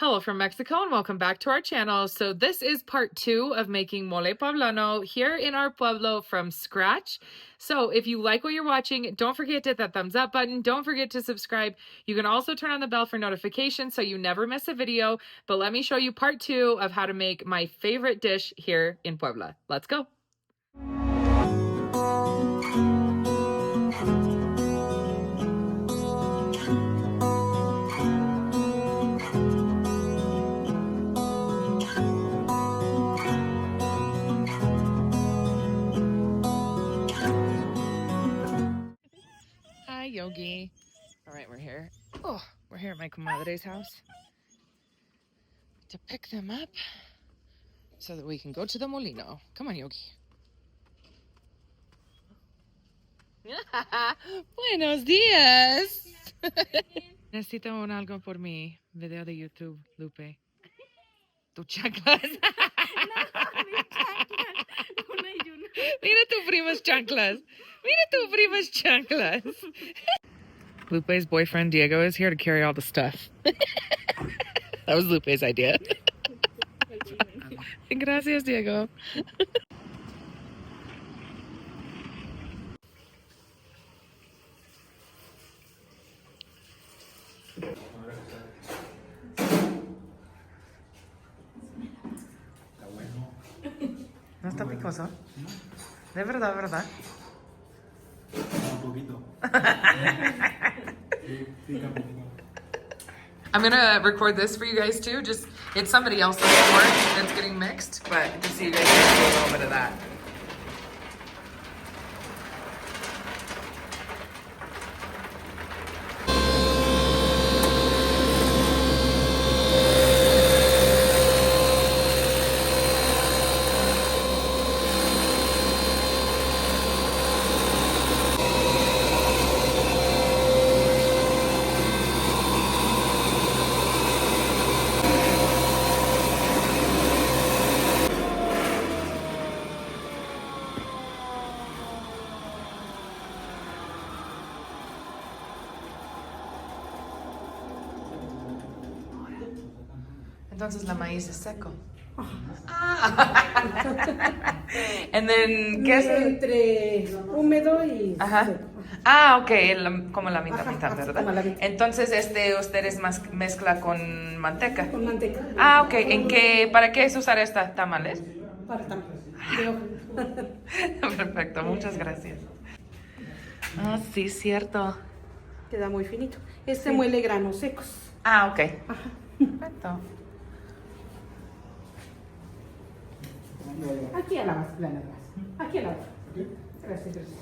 Hello from Mexico and welcome back to our channel. So this is part 2 of making mole poblano here in our pueblo from scratch. So if you like what you're watching, don't forget to hit that thumbs up button. Don't forget to subscribe. You can also turn on the bell for notifications so you never miss a video. But let me show you part 2 of how to make my favorite dish here in Puebla. Let's go. Hi, Yogi. All right, we're here. Oh, we're here at my comadre's house to pick them up so that we can go to the molino. Come on, Yogi. Buenos días. Necesito algo por mi video de YouTube, Lupe. Tu chanclas. Mira tu prima's chanclas. Mira tu prima's chanclas. Lupe's boyfriend Diego is here to carry all the stuff. That was Lupe's idea. Gracias, Diego. ¿No está picoso? De verdad, ¿verdad? Un poquito. I'm gonna record this for you guys too. Just, it's somebody else's pork that's getting mixed, but just so you guys can see a little bit of that. Entonces la maíz es seco. Ah. And then, ¿qué es? Entre húmedo y Ajá. seco. Ah, ok, como la mitad, Ajá, mitad, así ¿verdad? como la mitad. Entonces, ustedes mezcla con manteca. Con manteca. Ah, ok. ¿Para qué es usar esta tamales? Para también. Perfecto, muchas gracias. Ah, sí, cierto. Queda muy finito. Este Sí. muele granos secos. Ah, ok. Ajá. Perfecto. Aquí a la base, plana base. Aquí a la base. Gracias, gracias.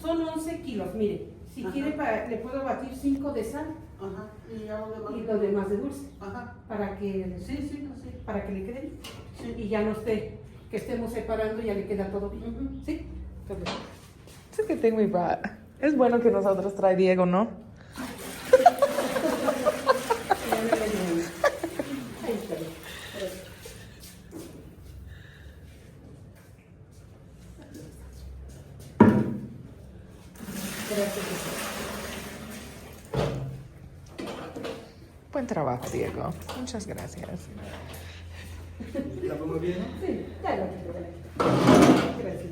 Son 11 kilos, mire. Si quiere, le puedo batir 5 de sal. Ajá. Y lo demás de dulce. Ajá. Para que, Sí. para que le quede bien. Sí. Y ya no esté, que estemos separando, ya le queda todo bien. ¿Sí? Entonces, It's a good thing we brought. Es bueno que nosotros trae Diego, ¿no? ahí está bien. Gracias. Buen trabajo, Diego. Muchas gracias. ¿La pongo bien? Sí, ya la quito, ya la quito. Gracias.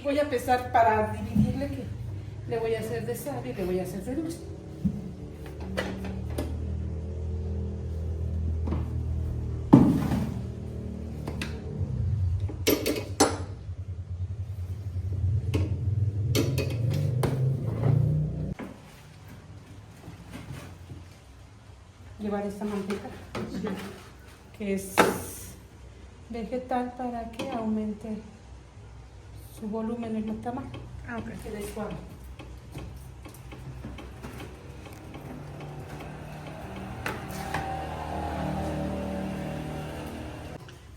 Voy a pesar para dividirle, que le voy a hacer de sal y le voy a hacer de dulce. Llevar esta manteca, que es vegetal, para que aumente su volumen en el tamaño. Ah, ok. Quede suave.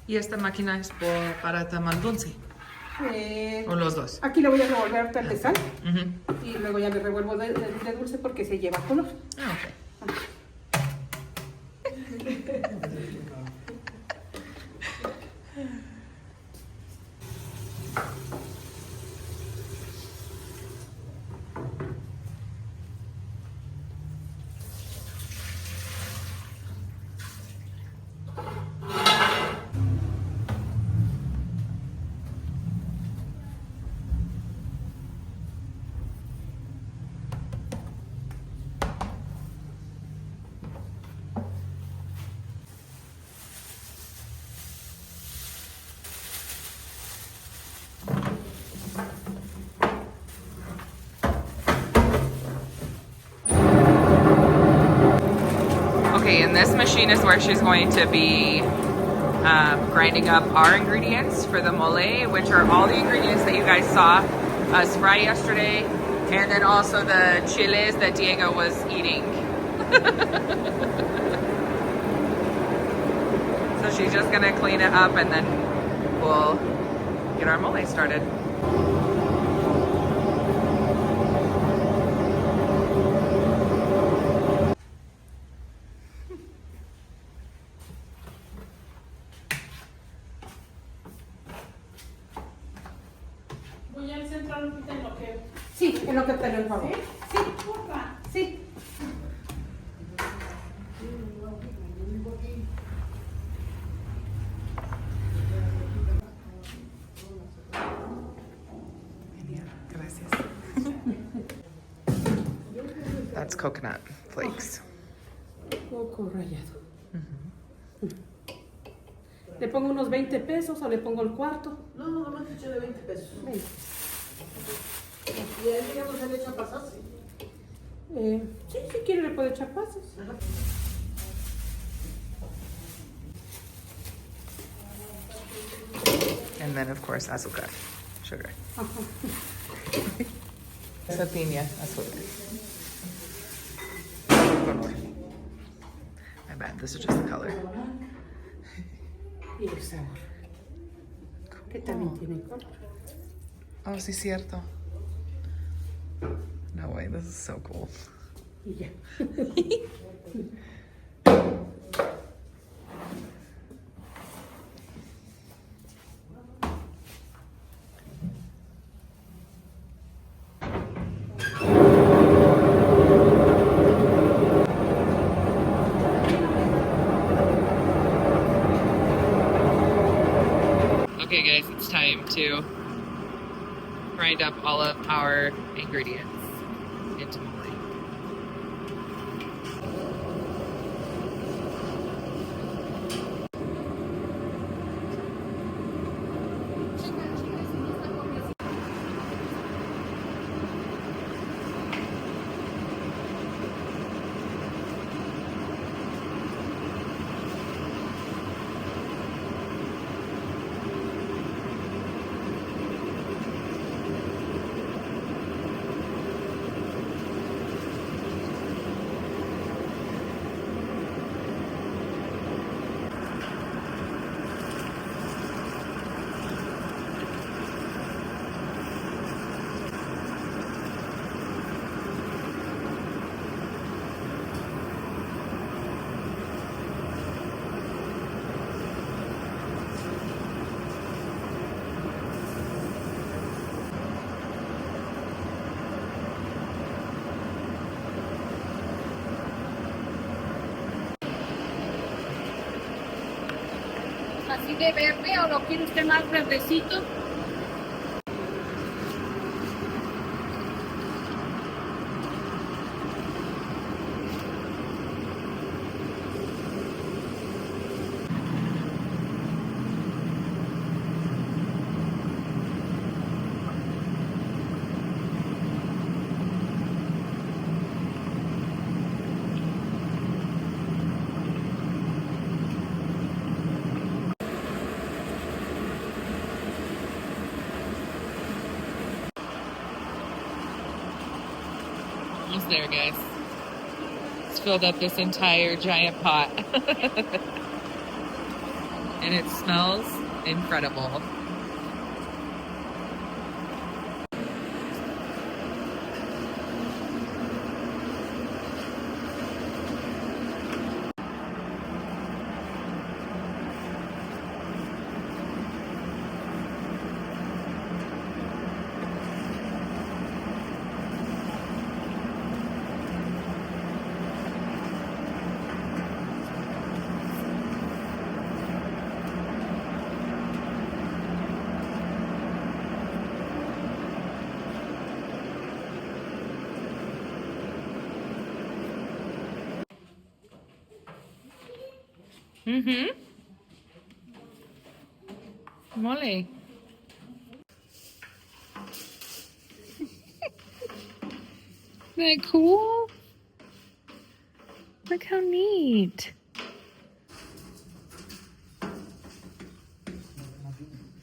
¿Y esta máquina es para tamal dulce? ¿O los dos? Aquí le voy a revolver de sal Ujú. y luego ya le revuelvo de dulce porque se lleva color. Ah, ok. machine is where she's going to be grinding up our ingredients for the mole, which are all the ingredients that you guys saw us fry yesterday, and then also the chiles that Diego was eating. So she's just gonna clean it up and then we'll get our mole started. Voy al centro ahorita en lo que... Sí, en lo que te lo favor. Sí, porfa, sí. Gracias. That's coconut flakes. Coco rallado. ¿Le pongo unos 20 pesos o le pongo el cuarto? No, no, nomás eché de 20 pesos. 20. ¿Y a él ya no se le echa pasas? Sí, si quiere le puede echar pasas. Ajá. And then of course azúcar, sugar. Ajá. Esa piña, azúcar. Color. I bet this is just the color. Y el sabor. Que también tiene color. Oh, sí, cierto. No way, this is so cool. Y ya. Okay guys, it's time to grind up all of our ingredients into mole. ¿Así de verde o lo quiere usted más verdecito? Almost there, guys. It's filled up this entire giant pot. And it smells incredible. Mole. Isn't that cool? Look how neat.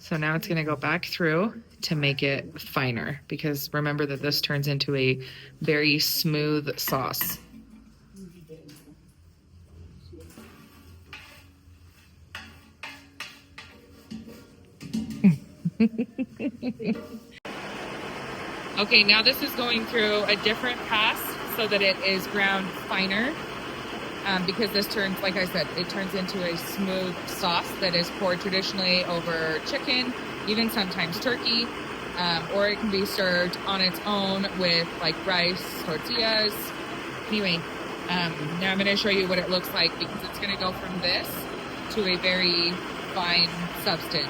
So now it's going to go back through to make it finer, because remember that this turns into a very smooth sauce. Okay, now this is going through a different pass so that it is ground finer. Because this turns, like I said, it turns into a smooth sauce that is poured traditionally over chicken, even sometimes turkey, or it can be served on its own with like rice, tortillas. Anyway, now I'm going to show you what it looks like, because it's going to go from this to a very fine substance.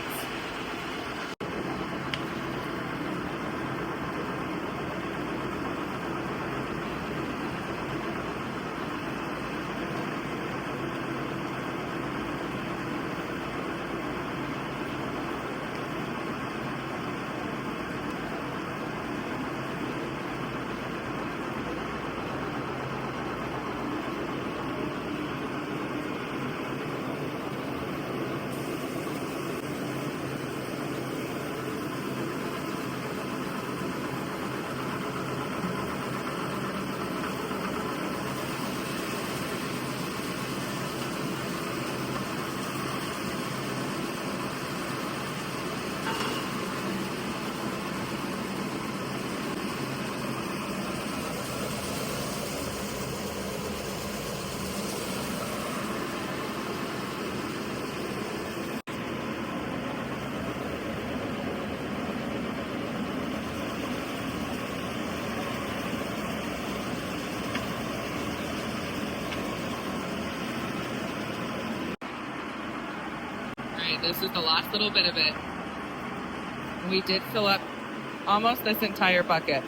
This is the last little bit of it. We did fill up almost this entire bucket.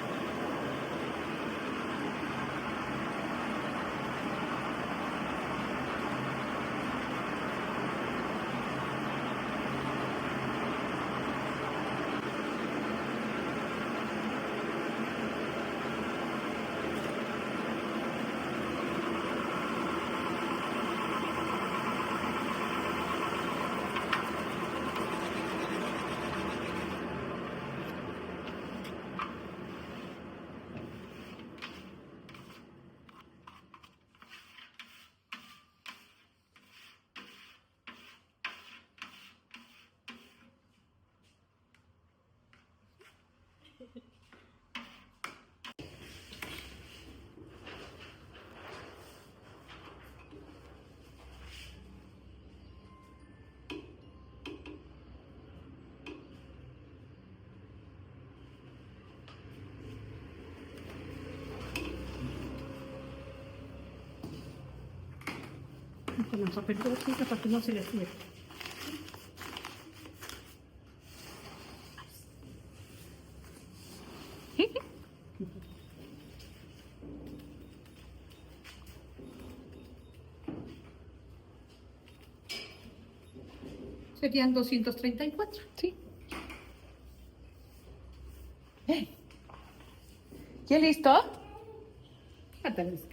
Con el papel de tinta para que no se le cierre. Serían 234. Sí. ¿Ya listo?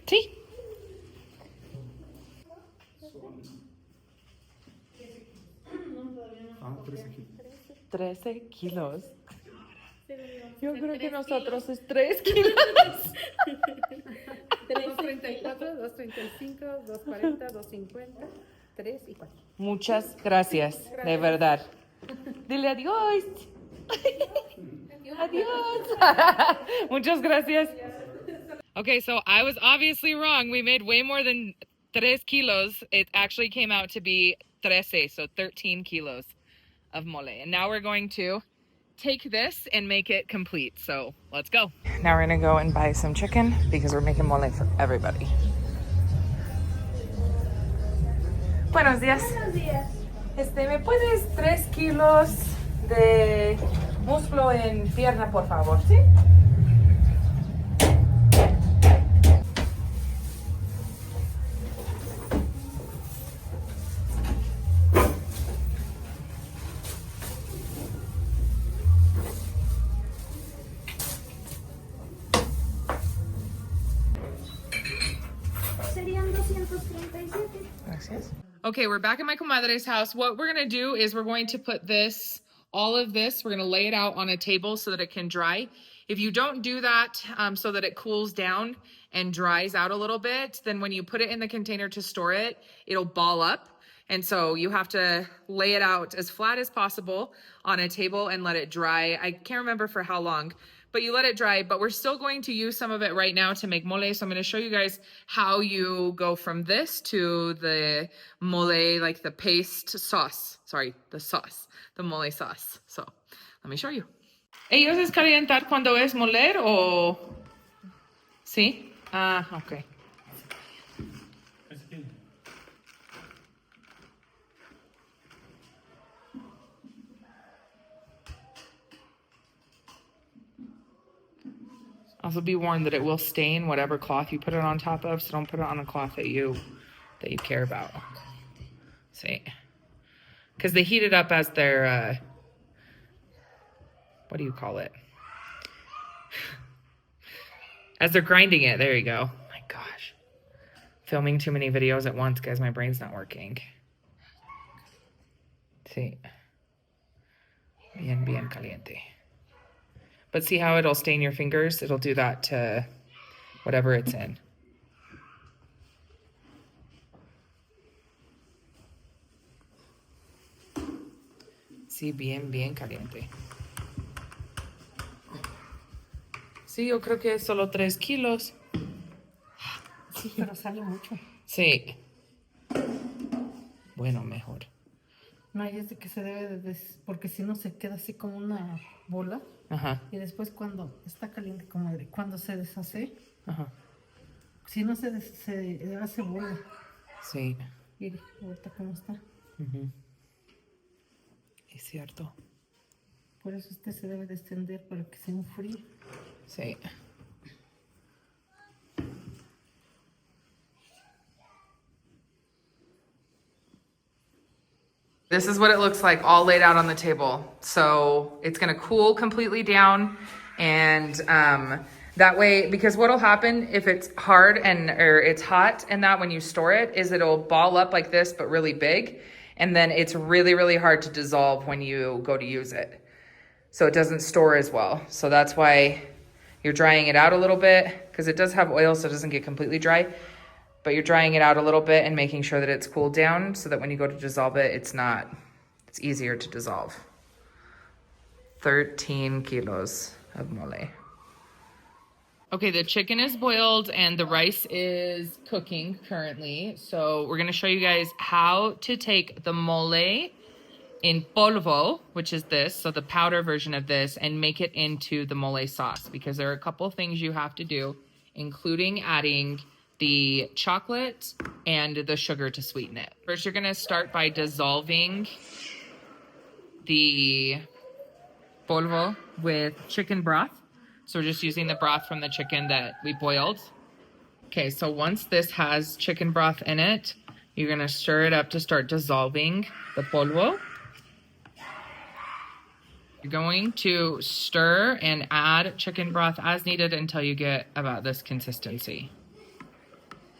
Sí. Ah, 13 kilos. 13 kilos. Yo creo que nosotros es 3 kilos. 234, 235, 240, 250, 3 y 4. Muchas gracias, de verdad. Dile adiós. Adiós. Muchas gracias. Okay, so I was obviously wrong. We made way more than 3 kilos. It actually came out to be 13, so 13 kilos of mole. And now we're going to take this and make it complete. So let's go. Now we're gonna go and buy some chicken because we're making mole for everybody. Buenos días. Buenos días. ¿Me puedes 3 kilos de muslo en pierna, por favor? ¿Sí? Serían 237. Gracias. Okay, we're back at my comadre's house. What we're gonna do is we're going to put this All of this, we're gonna lay it out on a table so that it can dry. If you don't do that so that it cools down and dries out a little bit, then when you put it in the container to store it, it'll ball up. And so you have to lay it out as flat as possible on a table and let it dry. I can't remember for how long, but you let it dry. But we're still going to use some of it right now to make mole. So I'm going to show you guys how you go from this to the mole, like the paste sauce. Sorry, the sauce, the mole sauce. So let me show you. ¿Ellos es calentar cuando es moler o...? ¿Sí? Ah, ok. Also be warned that it will stain whatever cloth you put it on top of, so don't put it on a cloth that you care about. See? Because they heat it up as their, what do you call it? As they're grinding it. There you go. My gosh. Filming too many videos at once, guys. My brain's not working. See? Bien caliente. But see how it'll stain your fingers? It'll do that to whatever it's in. Sí, bien caliente. Sí, yo creo que es solo 3 kilos. Sí, pero sale mucho. Sí. Bueno, mejor. No, y es de que se debe de... Porque si no se queda así como una bola. Ajá. Y después cuando está caliente, como cuando se deshace, Ajá. si no se hace bola. Sí. Mire, ahorita cómo está. Es cierto. Por eso este se debe de extender para que se enfríe. Sí. This is what it looks like all laid out on the table. So it's gonna cool completely down, and that way, because what'll happen if it's hard or it's hot and that when you store it is it'll ball up like this but really big, and then it's really hard to dissolve when you go to use it. So it doesn't store as well. So that's why you're drying it out a little bit, because it does have oil so it doesn't get completely dry. But you're drying it out a little bit and making sure that it's cooled down so that when you go to dissolve it, it's easier to dissolve. 13 kilos of mole. Okay, the chicken is boiled and the rice is cooking currently. So we're gonna show you guys how to take the mole in polvo, which is this, so the powder version of this, and make it into the mole sauce, because there are a couple things you have to do, including adding the chocolate and the sugar to sweeten it. First, you're gonna start by dissolving the polvo with chicken broth. So we're just using the broth from the chicken that we boiled. Okay, so once this has chicken broth in it, you're gonna stir it up to start dissolving the polvo. You're going to stir and add chicken broth as needed until you get about this consistency.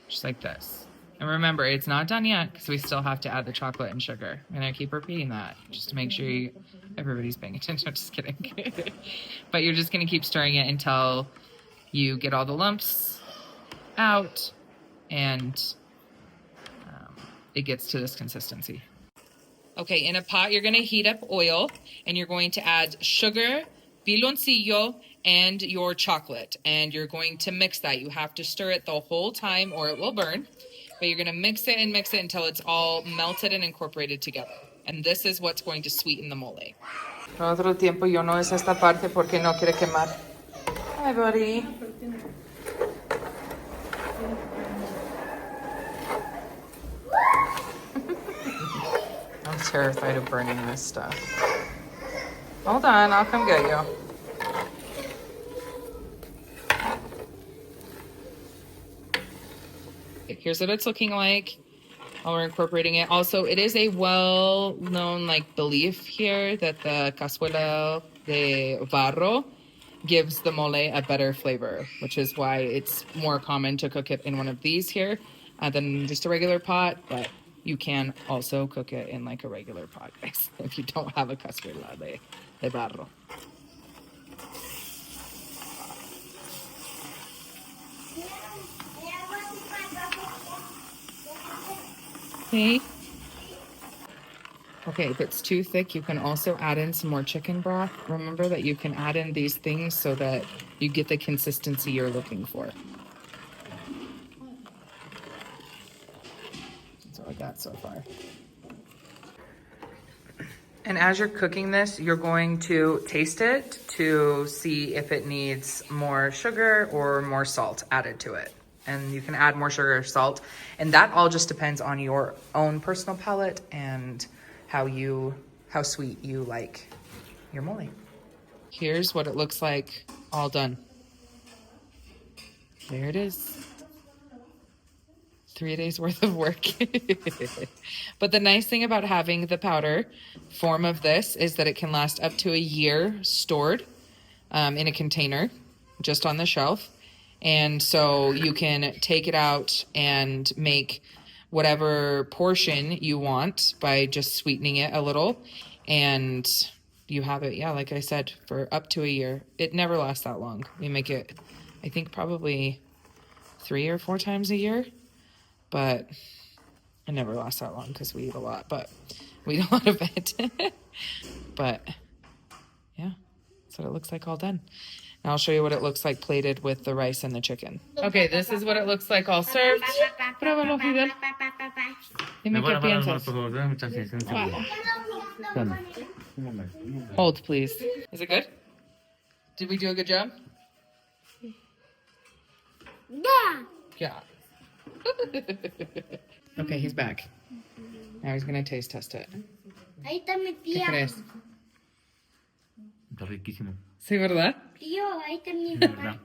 Just like this. And remember, it's not done yet because we still have to add the chocolate and sugar. And I keep repeating that just to make sure everybody's paying attention. I'm just kidding. But you're just going to keep stirring it until you get all the lumps out and it gets to this consistency. Okay, in a pot, you're going to heat up oil and you're going to add sugar, piloncillo, and your chocolate, and you're going to mix that. You have to stir it the whole time or it will burn, but you're going to mix it until it's all melted and incorporated together. And this is what's going to sweeten the mole. Otro tiempo yo no es esta parte porque no quiere quemar. Hi, buddy. I'm terrified of burning this stuff. Hold on, I'll come get you. Here's what it's looking like while we're incorporating it. Also, it is a well-known belief here that the cazuela de barro gives the mole a better flavor, which is why it's more common to cook it in one of these here than just a regular pot. But You can also cook it in like a regular pot, guys, if you don't have a cazuela de barro. Okay. Okay, if it's too thick, you can also add in some more chicken broth. Remember that you can add in these things so that you get the consistency you're looking for. That's what I got so far. And as you're cooking this, you're going to taste it to see if it needs more sugar or more salt added to it. And you can add more sugar or salt. And that all just depends on your own personal palate and how sweet you like your mole. Here's what it looks like all done. There it is. 3 days worth of work. But the nice thing about having the powder form of this is that it can last up to a year stored in a container just on the shelf. And so you can take it out and make whatever portion you want by just sweetening it a little. And you have it, yeah, like I said, for up to a year. It never lasts that long. We make it, I think, probably 3 or 4 times a year. But it never lasts that long because we eat a lot, but we eat a lot of it. But yeah, that's what it looks like all done. And I'll show you what it looks like plated with the rice and the chicken. Okay, this is what it looks like all served. Pruébalo, Fidel. Dime qué piensas. Hold, please. Is it good? Did we do a good job? Yeah. Okay, he's back. Now he's gonna taste test it. Ahí está mi ¿Qué tía. crees? Está riquísimo. Sí, ¿verdad? Tío, ahí está mi mamá.